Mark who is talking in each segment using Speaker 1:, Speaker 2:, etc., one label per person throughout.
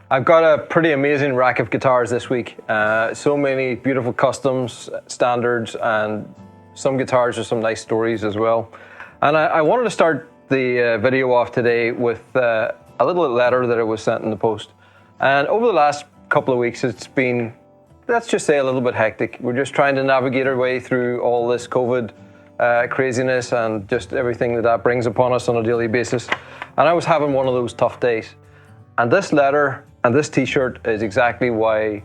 Speaker 1: I've got a pretty amazing rack of guitars this week. So many beautiful customs, standards, and some guitars with some nice stories as well. And I wanted to start the video off today with a little letter that I was sent in the post. And over the last couple of weeks, it's been, let's just say, a little bit hectic. We're just trying to navigate our way through all this COVID craziness and just everything that brings upon us on a daily basis. And I was having one of those tough days. And this letter and this t-shirt is exactly why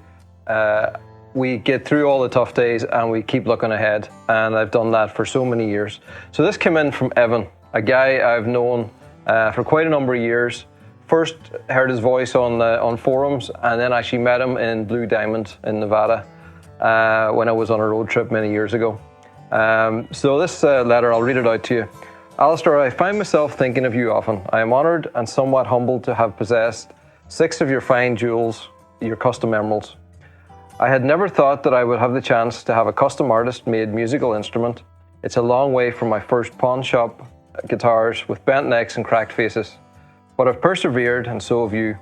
Speaker 1: we get through all the tough days and we keep looking ahead. And I've done that for so many years. So this came in from Evan, a guy I've known for quite a number of years. First heard his voice on forums, and then actually met him in Blue Diamond in Nevada when I was on a road trip many years ago. So this letter, I'll read it out to you. Alistair, I find myself thinking of you often. I am honoured and somewhat humbled to have possessed 6 of your fine jewels, your custom emeralds. I had never thought that I would have the chance to have a custom artist-made musical instrument. It's a long way from my first pawn shop guitars with bent necks and cracked faces. But I've persevered, and so have you.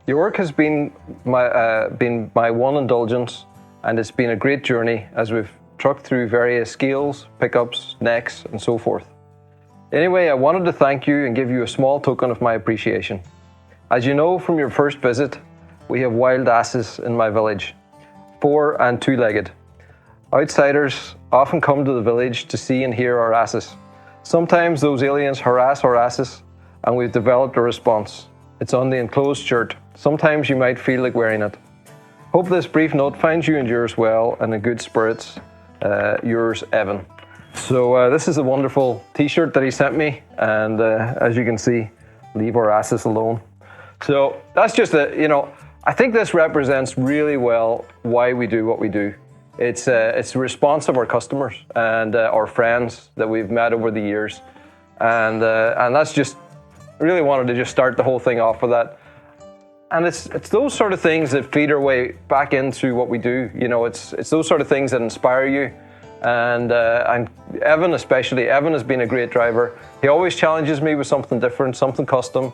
Speaker 1: Your work has been my one indulgence, and it's been a great journey as we've trucked through various scales, pickups, necks, and so forth. Anyway, I wanted to thank you and give you a small token of my appreciation. As you know from your first visit, we have wild asses in my village, 4- and 2-legged. Outsiders often come to the village to see and hear our asses. Sometimes those aliens harass our asses, and we've developed a response. It's on the enclosed shirt. Sometimes you might feel like wearing it. Hope this brief note finds you and yours well and in good spirits. Yours, Evan. So this is a wonderful t-shirt that he sent me, and as you can see, leave our asses alone. So that's just I think this represents really well why we do what we do. It's the response of our customers and our friends that we've met over the years, and that's just really wanted to just start the whole thing off with that. And it's those sort of things that feed our way back into what we do. It's those sort of things that inspire you. And Evan especially, Evan has been a great driver. He always challenges me with something different, something custom.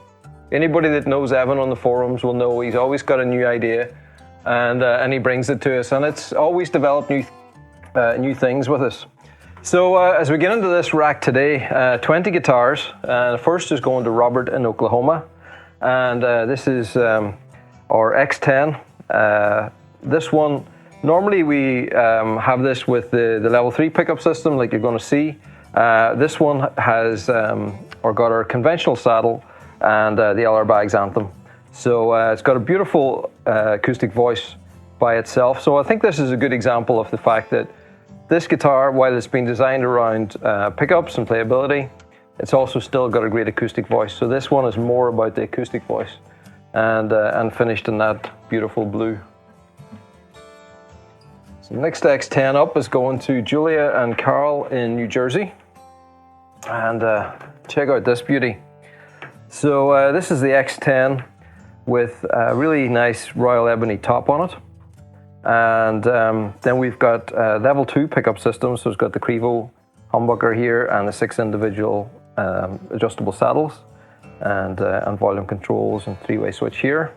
Speaker 1: Anybody that knows Evan on the forums will know he's always got a new idea, and he brings it to us. And it's always developed new things with us. So as we get into this rack today, 20 guitars. The first is going to Robert in Oklahoma. And this is our X10. This one, normally we have this with the level 3 pickup system like you're going to see. This one has got our conventional saddle and the LR Bags Anthem. So it's got a beautiful acoustic voice by itself. So I think this is a good example of the fact that this guitar, while it's been designed around pickups and playability, it's also still got a great acoustic voice. So this one is more about the acoustic voice, and finished in that beautiful blue. So next X10 up is going to Julia and Carl in New Jersey. And check out this beauty. So this is the X10 with a really nice royal ebony top on it. And then we've got level 2 pickup systems. So it's got the Crevo humbucker here and the 6 individual adjustable saddles and volume controls and 3-way switch here.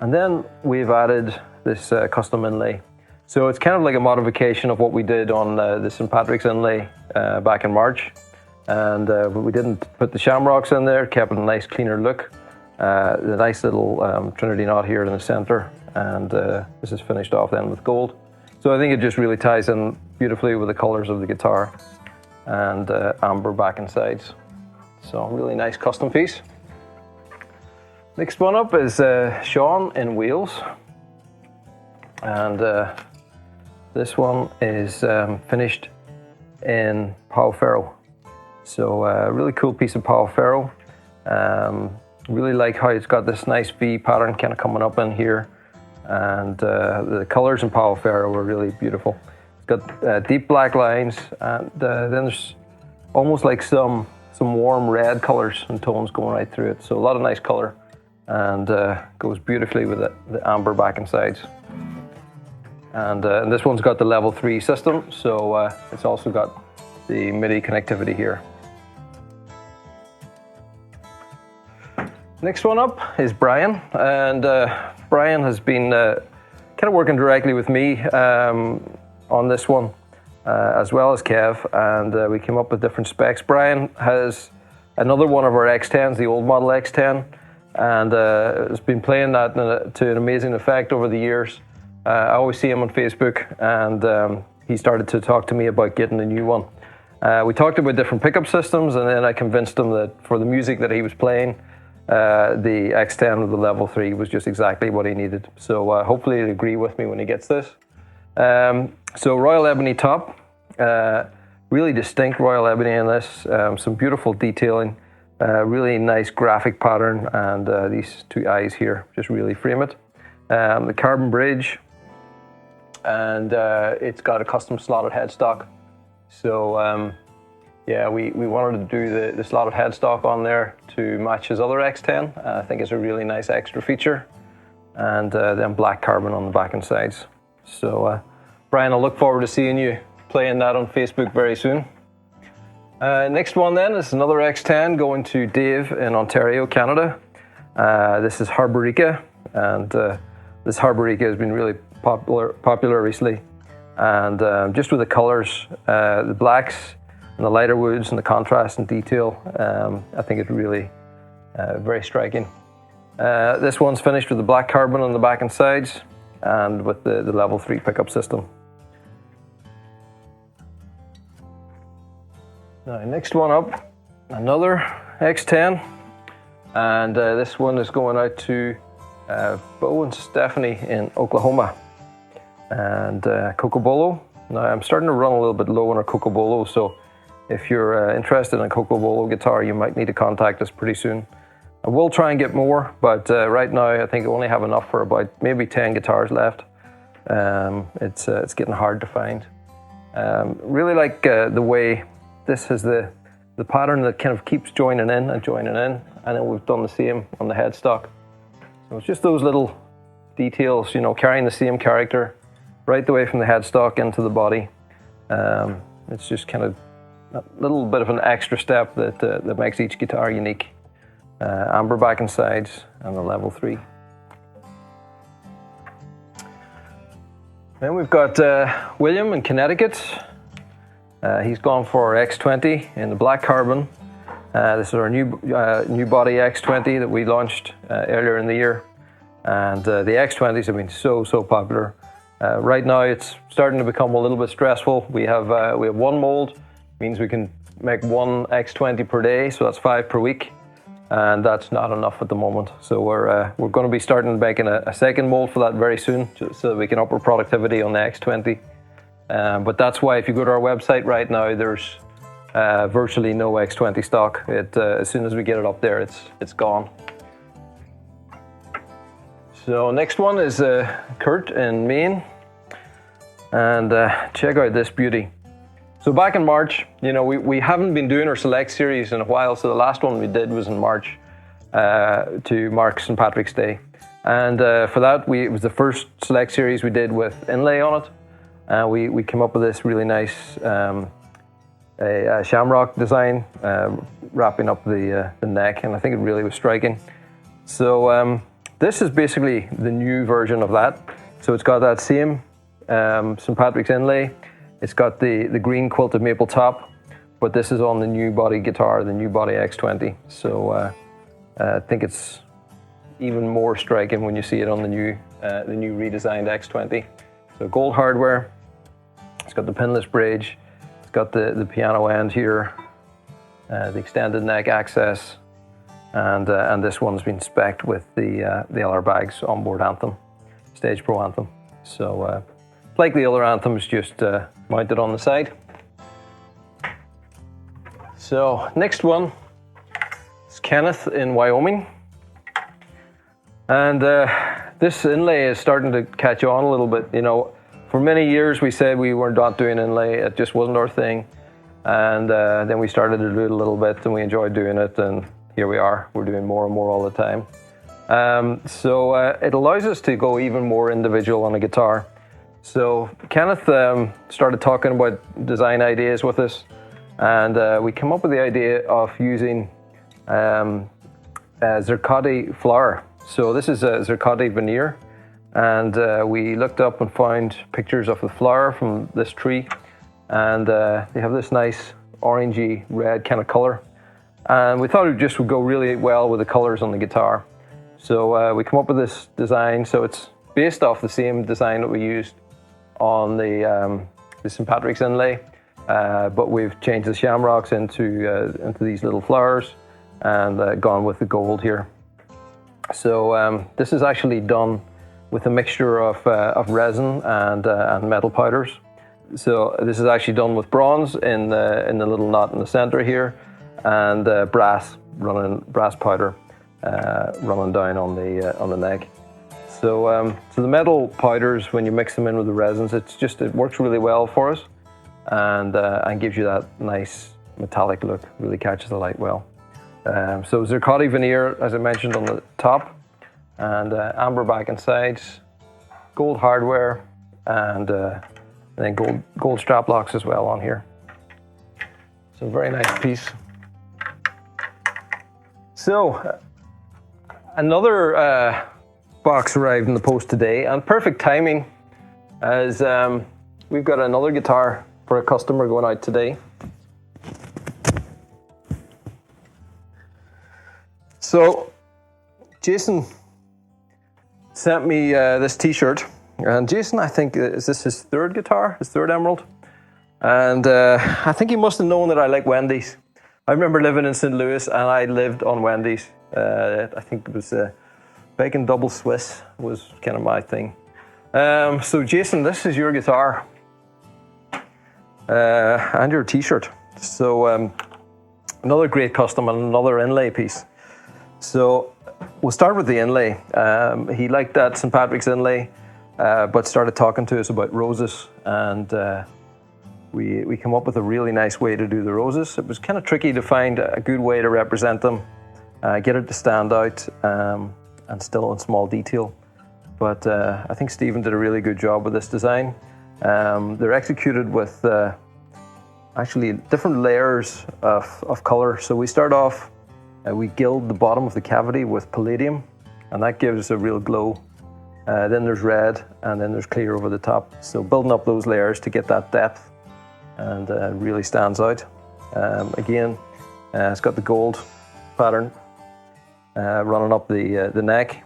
Speaker 1: And then we've added this custom inlay. So it's kind of like a modification of what we did on the St. Patrick's inlay back in March. And we didn't put the shamrocks in there, kept it a nice cleaner look. The nice little Trinity knot here in the center. And this is finished off then with gold. So I think it just really ties in beautifully with the colors of the guitar and amber back and sides. So really nice custom piece. Next one up is Sean in Wales. And this one is finished in Pau Ferro. So a really cool piece of Pau Ferro. Really like how it's got this nice V pattern kind of coming up in here. And the colors in Pau Ferro were really beautiful. It's got deep black lines, and then there's almost like some warm red colors and tones going right through it. So a lot of nice color, and goes beautifully with the amber back and sides. And this one's got the level 3 system, so it's also got the MIDI connectivity here. Next one up is Brian, and Brian has been kind of working directly with me on this one, as well as Kev, and we came up with different specs. Brian has another one of our X10s, the old model X10, and has been playing that to an amazing effect over the years. I always see him on Facebook, and he started to talk to me about getting a new one. We talked about different pickup systems, and then I convinced him that for the music that he was playing, the X10 with the level 3 was just exactly what he needed. So hopefully he'll agree with me when he gets this. So Royal Ebony top, really distinct Royal Ebony in this, some beautiful detailing, really nice graphic pattern, and these two eyes here just really frame it. The carbon bridge, and it's got a custom slotted headstock. So yeah, we wanted to do the slotted headstock on there to match his other X10. I think it's a really nice extra feature. And then black carbon on the back and sides. So Brian, I look forward to seeing you playing that on Facebook very soon. Next one then is another X10 going to Dave in Ontario, Canada. This is Harborica, and this Harborica has been really popular recently. And just with the colors, the blacks and the lighter woods and the contrast and detail, I think it's really very striking. This one's finished with the black carbon on the back and sides, and with the level 3 pickup system. Now, next one up, another X10, and this one is going out to Bo and Stephanie in Oklahoma, and Cocobolo. Now, I'm starting to run a little bit low on our Cocobolo, so if you're interested in a Cocobolo guitar, you might need to contact us pretty soon. I will try and get more, but right now I think I only have enough for about maybe 10 guitars left. It's getting hard to find. Really like the way this has the pattern that kind of keeps joining in, and then we've done the same on the headstock. So it's just those little details, you know, carrying the same character right the way from the headstock into the body. It's just kind of a little bit of an extra step that makes each guitar unique. Amber back and sides, and the level 3. Then we've got William in Connecticut. He's gone for our X20 in the black carbon. This is our new body X20 that we launched earlier in the year, and the X20s have been so popular. Right now it's starting to become a little bit stressful. We have one mold, means we can make one X20 per day, so that's 5 per week, and that's not enough at the moment. So we're going to be starting making a second mold for that very soon, so that we can up our productivity on the X20. But that's why if you go to our website right now, there's virtually no X20 stock. As soon as we get it up there, it's gone. So next one is Kurt in Maine, and check out this beauty. So back in March, you know, we haven't been doing our Select series in a while, so the last one we did was in March to mark St. Patrick's Day. And for that, it was the first Select series we did with inlay on it. We came up with this really nice a shamrock design, wrapping up the neck, and I think it really was striking. So this is basically the new version of that. So it's got that same St. Patrick's inlay. It's got the green quilted maple top, but this is on the new body guitar, the new body X20. So I think it's even more striking when you see it on the new redesigned X20. So gold hardware. It's got the pinless bridge. It's got the piano end here, the extended neck access, and this one's been spec'd with the LR Bags onboard anthem, Stage Pro anthem. So like the other anthems, just mounted on the side. So next one is Kenneth in Wyoming, and this inlay is starting to catch on a little bit. You know, for many years we said we were not doing inlay; it just wasn't our thing. And then we started to do it a little bit, and we enjoyed doing it, and here we are. We're doing more and more all the time. So it allows us to go even more individual on a guitar. So Kenneth started talking about design ideas with us, and we came up with the idea of using zircotti flower. So this is a zircotti veneer, and we looked up and found pictures of the flower from this tree, and they have this nice orangey red kind of color, and we thought it just would go really well with the colors on the guitar. So we come up with this design. So it's based off the same design that we used on the St. Patrick's inlay, but we've changed the shamrocks into these little flowers and gone with the gold here. So this is actually done with a mixture of resin and metal powders. So this is actually done with bronze in the little knot in the center here, and brass powder running down on the neck. So the metal powders, when you mix them in with the resins, it works really well for us, and gives you that nice metallic look. Really catches the light well. So zircotti veneer, as I mentioned, on the top, and amber back and sides, gold hardware, and then gold strap locks as well on here. So very nice piece. So another box arrived in the post today, and perfect timing, as we've got another guitar for a customer going out today. So Jason sent me this t-shirt, and Jason, I think, is this his third guitar, his third Emerald? And I think he must have known that I like Wendy's. I remember living in St. Louis, and I lived on Wendy's. I think it was bacon double Swiss was kind of my thing. So Jason, this is your guitar and your t-shirt. So another great custom and another inlay piece. So we'll start with the inlay. He liked that St. Patrick's inlay, but started talking to us about roses, and we come up with a really nice way to do the roses. It was kind of tricky to find a good way to represent them, get it to stand out, and still in small detail. But I think Stephen did a really good job with this design. They're executed with actually different layers of color. So we start off, we gild the bottom of the cavity with palladium, and that gives a real glow. Then there's red, and then there's clear over the top. So building up those layers to get that depth, and really stands out. Again, it's got the gold pattern running up the neck.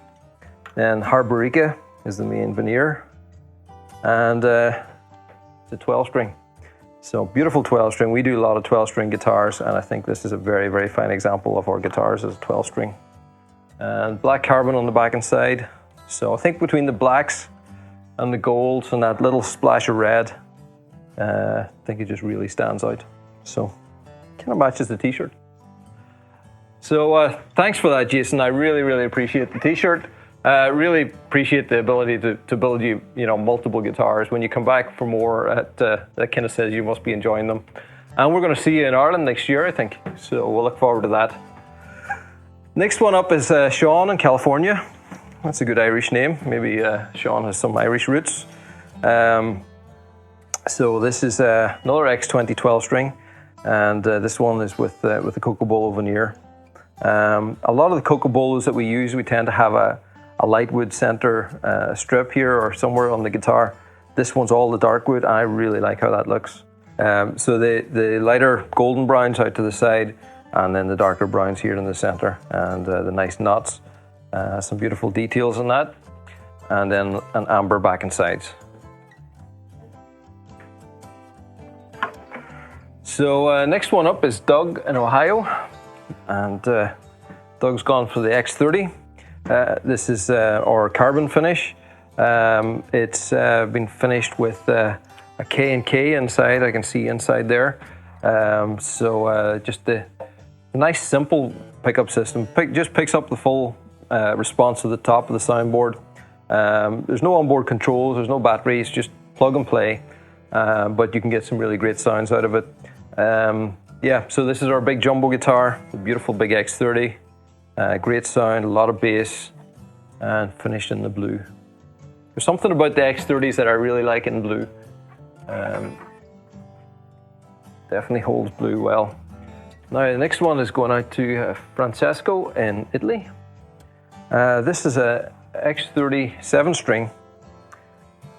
Speaker 1: Then Harborica is the main veneer, and it's a 12-string. So beautiful 12-string. We do a lot of 12-string guitars, and I think this is a very, very fine example of our guitars as a 12-string. And black carbon on the back and side. So I think between the blacks and the golds and that little splash of red, I think it just really stands out. So kind of matches the t-shirt. So thanks for that, Jason. I really, really appreciate the t-shirt. Really appreciate the ability to build you multiple guitars. When you come back for more, that Kenneth says you must be enjoying them. And we're going to see you in Ireland next year, I think. So we'll look forward to that. Next one up is Sean in California. That's a good Irish name. Maybe Sean has some Irish roots. So this is another X10 12-string, and this one is with the Cocobolo veneer. A lot of the Cocobolos that we use, we tend to have a light wood center strip here or somewhere on the guitar. This one's all the dark wood, and I really like how that looks. So the lighter golden browns out to the side, and then the darker browns here in the center, and the nice knots. Some beautiful details in that, and then an amber back and sides. So next one up is Doug in Ohio, and Doug's gone for the X30. This is our carbon finish. It's been finished with a K&K inside. I can see inside there. Just the nice simple pickup system. Just picks up the full response to the top of the soundboard. There's no onboard controls, there's no batteries, just plug and play. But you can get some really great sounds out of it. So this is our big jumbo guitar, the beautiful big X30. Great sound, a lot of bass, and finished in the blue. There's something about the X30s that I really like in blue. Definitely holds blue well. Now the next one is going out to Francesco in Italy. This is a X30 7-string,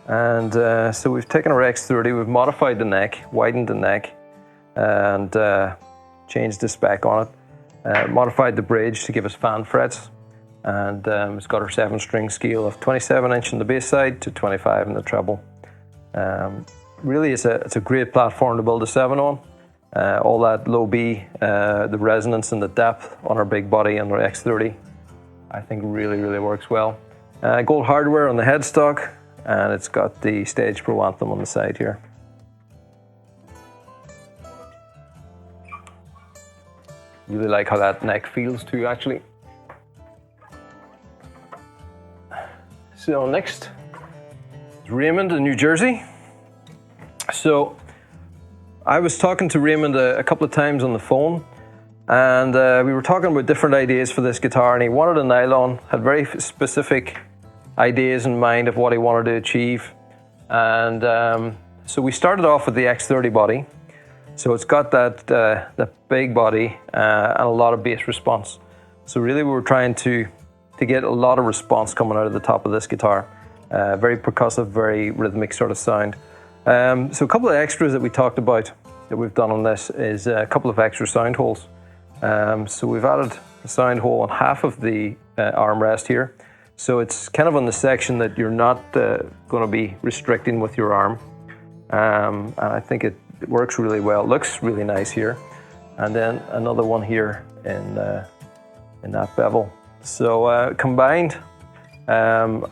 Speaker 1: and so we've taken our X30, we've modified the neck, widened the neck, and changed the spec on it, modified the bridge to give us fan frets, and it's got our 7-string scale of 27-inch on the bass side to 25 in the treble. Really, it's a great platform to build a 7 on. All that low B, the resonance and the depth on our big body on our X30, I think really works well. Gold hardware on the headstock, and it's got the Stage Pro anthem on the side here. Really like how that neck feels too, actually. So next is Raymond in New Jersey. So I was talking to Raymond a couple of times on the phone, and we were talking about different ideas for this guitar, and he wanted a nylon, had very specific ideas in mind of what he wanted to achieve. And so we started off with the X30 body. So it's got that big body and a lot of bass response. So really we were trying to get a lot of response coming out of the top of this guitar. Very percussive, very rhythmic sort of sound. So a couple of extras that we talked about that we've done on this is a couple of extra sound holes. So we've added a sound hole on half of the armrest here. So it's kind of on the section that you're not going to be restricting with your arm. And I think it works really well. It looks really nice here. And then another one here in that bevel. So combined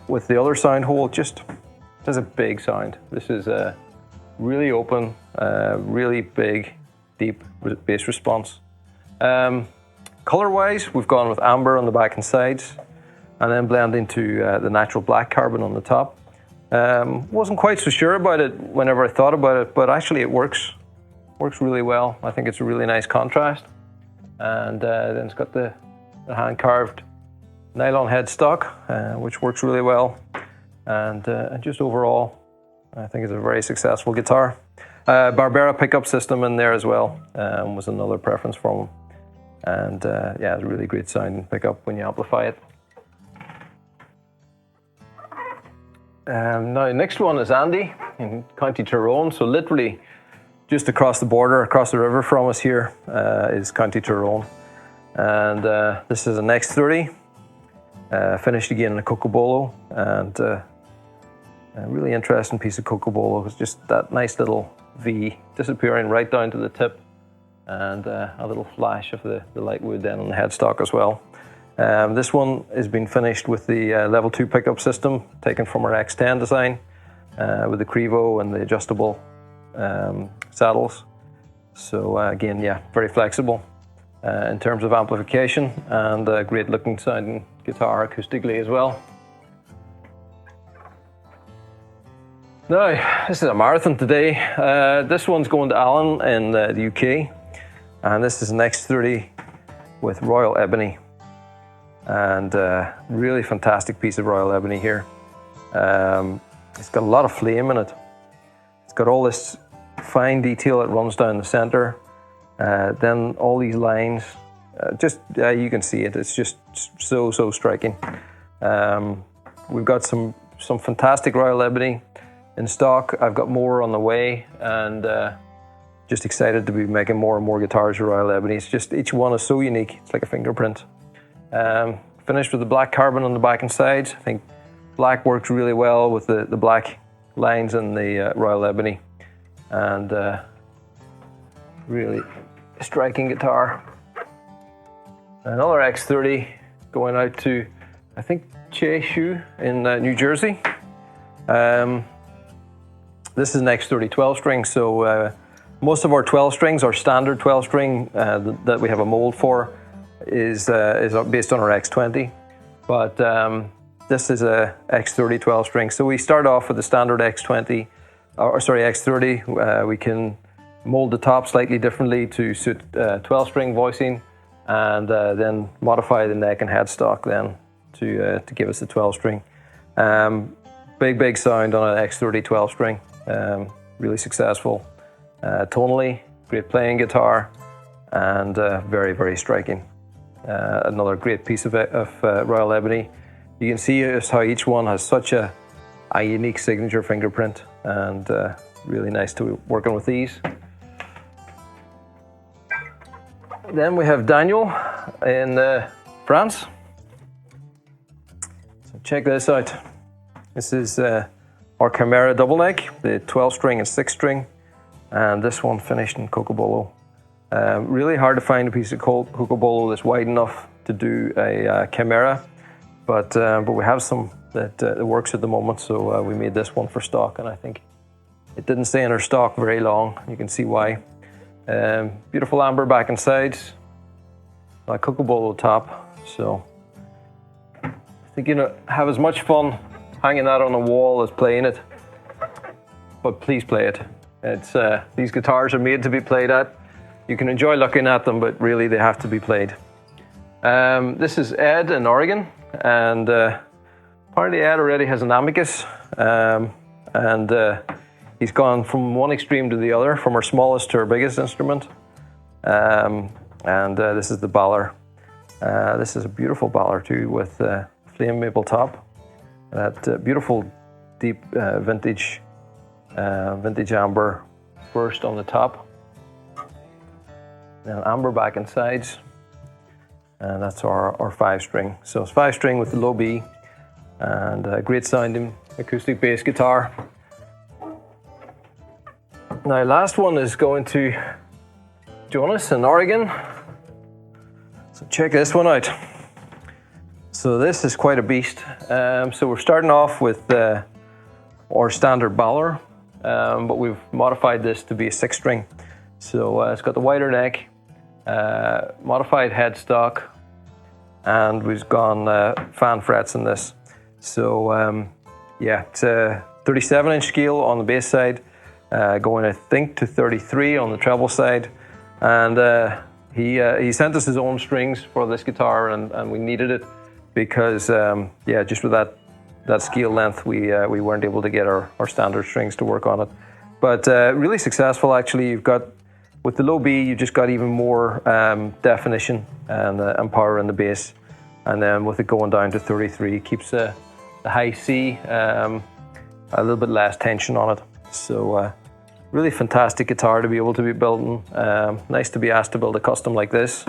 Speaker 1: with the other sound hole, just has a big sound. This is a really open, really big, deep bass response. Color-wise, we've gone with amber on the back and sides, and then blending to the natural black carbon on the top. Wasn't quite so sure about it whenever I thought about it, but actually it works really well. I think it's a really nice contrast. And then it's got the hand-carved nylon headstock, which works really well. And just overall, I think it's a very successful guitar. Barbera pickup system in there as well was another preference for him. And yeah, it's a really great sounding pickup when you amplify it. Now, the next one is Andy in County Tyrone. So literally just across the border, across the river from us here is County Tyrone. And this is an X30, finished again in a Cocobolo, and a really interesting piece of Cocobolo. It's just that nice little V disappearing right down to the tip, and a little flash of the light wood then on the headstock as well. This one has been finished with the level 2 pickup system taken from our X10 design with the Crevo and the adjustable saddles. So again, yeah, very flexible in terms of amplification, and a great looking sounding guitar acoustically as well. Now, this is a marathon today. This one's going to Alan in the UK, and this is an X30 with Royal Ebony. And really fantastic piece of Royal Ebony here. It's got a lot of flame in it. It's got all this fine detail that runs down the center. Then all these lines, you can see it. It's just so striking. We've got some fantastic Royal Ebony in stock. I've got more on the way, and just excited to be making more and more guitars with Royal Ebony. It's just, each one is so unique. It's like a fingerprint. Finished with the black carbon on the back and sides. I think black works really well with the black lines in the Royal Ebony, and really striking guitar. Another X30 going out to, I think, Cheshire in New Jersey. This is an X30 12 string, so most of our 12 strings, our standard 12 string that we have a mold for, is based on our X20, but this is a X30 12 string. So we start off with the standard X30. We can mold the top slightly differently to suit 12 string voicing, and then modify the neck and headstock then to give us the 12 string. Big sound on an X30 12 string. Really successful. Tonally, great playing guitar. and very, very striking. Another great piece of Royal Ebony. You can see just how each one has such a unique signature fingerprint, and really nice to be working with these. Then we have Daniel in France. So check this out. This is our Chimera double neck, the 12 string and 6 string, and this one finished in Cocobolo. Really hard to find a piece of Cocobolo that's wide enough to do a Chimera, but we have some that works at the moment, so we made this one for stock, and I think it didn't stay in our stock very long. You can see why. Beautiful amber back and sides, a Cocobolo top, so I think have as much fun hanging that on the wall as playing it, but please play it. It's these guitars are made to be played at. You can enjoy looking at them, but really they have to be played. This is Ed in Oregon, and apparently Ed already has an Amicus, and he's gone from one extreme to the other, from our smallest to our biggest instrument. This is the Baller. This is a beautiful Baller too, with flame maple top. That beautiful deep vintage amber burst on the top. And amber back and sides. And that's our 5 string. So it's 5 string with the low B, and a great sounding acoustic bass guitar. Now, last one is going to Jonas in Oregon. So check this one out. So this is quite a beast. So we're starting off with our standard Baller, but we've modified this to be a 6 string. So it's got the wider neck, modified headstock, and we've gone fan frets in this. So yeah, it's a 37-inch scale on the bass side, going I think to 33 on the treble side, and he sent us his own strings for this guitar, and we needed it because yeah, just with that scale length, we weren't able to get our standard strings to work on it. But really successful actually. You've got, with the low B, you just got even more definition and power in the bass, and then with it going down to 33, keeps the high C a little bit less tension on it. So really fantastic guitar to be able to be building. Nice to be asked to build a custom like this.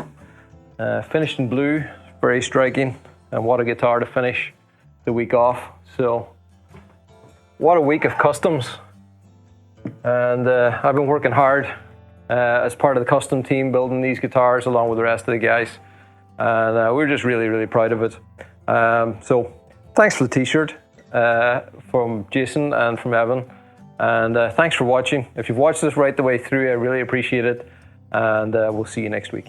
Speaker 1: Finished in blue, very striking, and what a guitar to finish the week off. So what a week of customs, and I've been working hard as part of the custom team building these guitars along with the rest of the guys, and we're just really proud of it. So thanks for the t-shirt from Jason and from Evan, and thanks for watching. If you've watched this right the way through, I really appreciate it, and we'll see you next week.